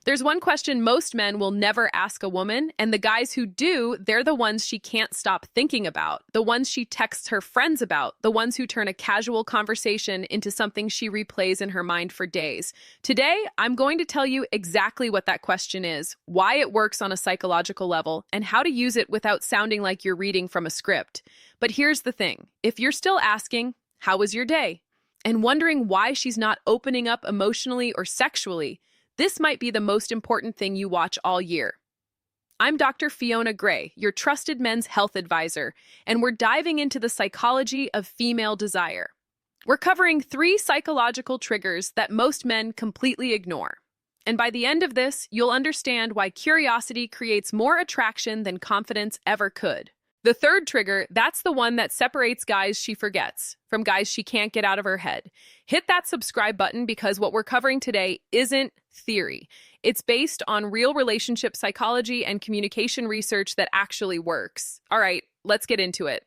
There's one question most men will never ask a woman, and the guys who do, they're the ones she can't stop thinking about, the ones she texts her friends about, the ones who turn a casual conversation into something she replays in her mind for days. Today, I'm going to tell you exactly what that question is, why it works on a psychological level, and how to use it without sounding like you're reading from a script. But here's the thing. If you're still asking, "How was your day?" and wondering why she's not opening up emotionally or sexually, this might be the most important thing you watch all year. I'm Dr. Fiona Gray, your trusted men's health advisor, and we're diving into the psychology of female desire. We're covering 3 psychological triggers that most men completely ignore. And by the end of this, you'll understand why curiosity creates more attraction than confidence ever could. The third trigger, that's the one that separates guys she forgets from guys she can't get out of her head. Hit that subscribe button because what we're covering today isn't theory. It's based on real relationship psychology and communication research that actually works. All right, let's get into it.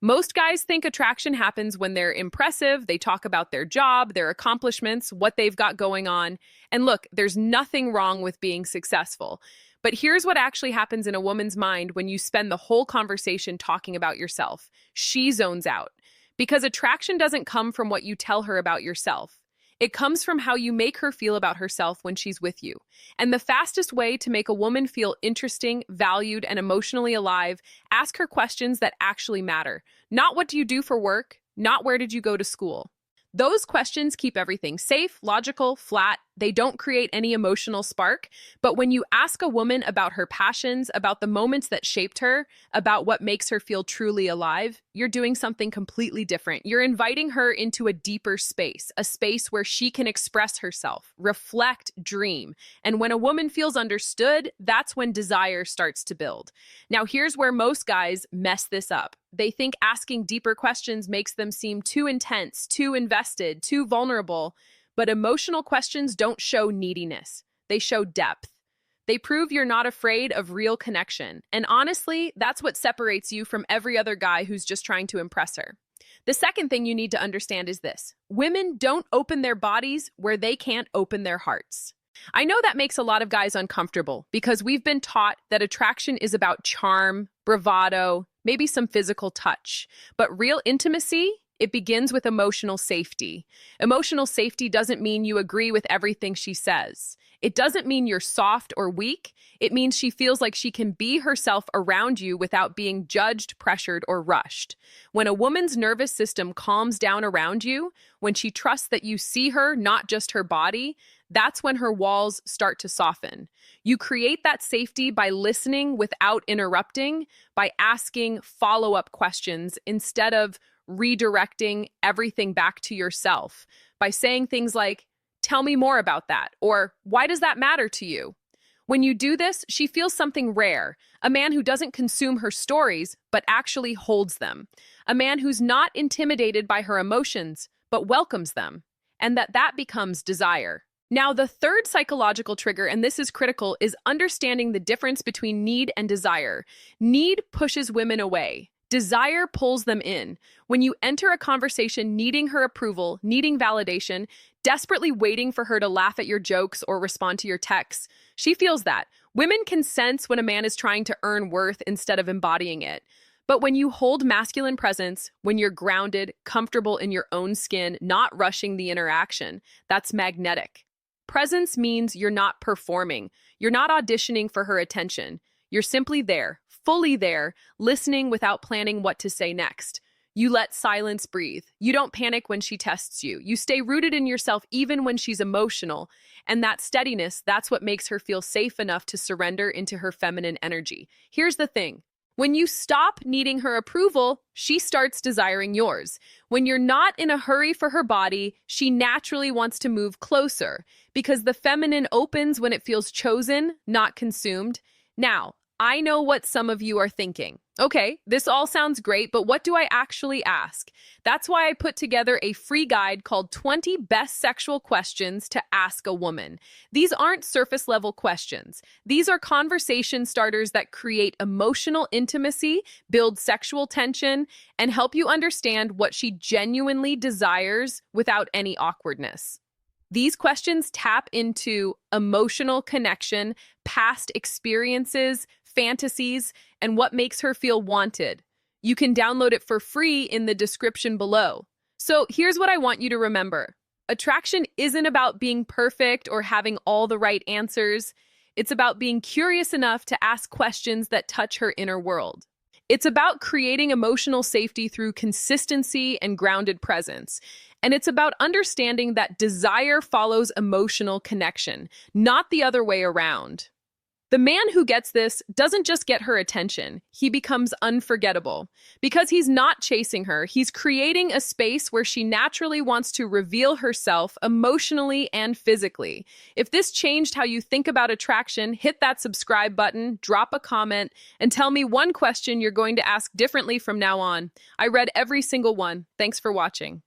Most guys think attraction happens when they're impressive, they talk about their job, their accomplishments, what they've got going on. And look, there's nothing wrong with being successful. But here's what actually happens in a woman's mind when you spend the whole conversation talking about yourself. She zones out. Because attraction doesn't come from what you tell her about yourself. It comes from how you make her feel about herself when she's with you. And the fastest way to make a woman feel interesting, valued, and emotionally alive, ask her questions that actually matter. Not what do you do for work, not where did you go to school. Those questions keep everything safe, logical, flat. They don't create any emotional spark. But when you ask a woman about her passions, about the moments that shaped her, about what makes her feel truly alive, you're doing something completely different. You're inviting her into a deeper space, a space where she can express herself, reflect, dream. And when a woman feels understood, that's when desire starts to build. Now, here's where most guys mess this up. They think asking deeper questions makes them seem too intense, too invested, too vulnerable. But emotional questions don't show neediness. They show depth. They prove you're not afraid of real connection. And honestly, that's what separates you from every other guy who's just trying to impress her. The second thing you need to understand is this. Women don't open their bodies where they can't open their hearts. I know that makes a lot of guys uncomfortable because we've been taught that attraction is about charm, bravado, maybe some physical touch. But real intimacy, it begins with emotional safety. Emotional safety doesn't mean you agree with everything she says. It doesn't mean you're soft or weak. It means she feels like she can be herself around you without being judged, pressured, or rushed. When a woman's nervous system calms down around you, when she trusts that you see her, not just her body, that's when her walls start to soften. You create that safety by listening without interrupting, by asking follow-up questions instead of redirecting everything back to yourself, by saying things like, "Tell me more about that," or "Why does that matter to you?" When you do this, she feels something rare, a man who doesn't consume her stories, but actually holds them, a man who's not intimidated by her emotions, but welcomes them, and that becomes desire. Now, the third psychological trigger, and this is critical, is understanding the difference between need and desire. Need pushes women away. Desire pulls them in. When you enter a conversation needing her approval, needing validation, desperately waiting for her to laugh at your jokes or respond to your texts, she feels that. Women can sense when a man is trying to earn worth instead of embodying it. But when you hold masculine presence, when you're grounded, comfortable in your own skin, not rushing the interaction, that's magnetic. Presence means you're not performing. You're not auditioning for her attention. You're simply there, fully there, listening without planning what to say next. You let silence breathe. You don't panic when she tests you. You stay rooted in yourself even when she's emotional. And that steadiness, that's what makes her feel safe enough to surrender into her feminine energy. Here's the thing. When you stop needing her approval, she starts desiring yours. When you're not in a hurry for her body, she naturally wants to move closer because the feminine opens when it feels chosen, not consumed. Now, I know what some of you are thinking. Okay, this all sounds great, but what do I actually ask? That's why I put together a free guide called 20 Best Sexual Questions to Ask a Woman. These aren't surface level questions. These are conversation starters that create emotional intimacy, build sexual tension, and help you understand what she genuinely desires without any awkwardness. These questions tap into emotional connection, past experiences, fantasies, and what makes her feel wanted. You can download it for free in the description below. So here's what I want you to remember. Attraction isn't about being perfect or having all the right answers. It's about being curious enough to ask questions that touch her inner world. It's about creating emotional safety through consistency and grounded presence. And it's about understanding that desire follows emotional connection, not the other way around. The man who gets this doesn't just get her attention, he becomes unforgettable. Because he's not chasing her, he's creating a space where she naturally wants to reveal herself emotionally and physically. If this changed how you think about attraction, hit that subscribe button, drop a comment, and tell me one question you're going to ask differently from now on. I read every single one. Thanks for watching.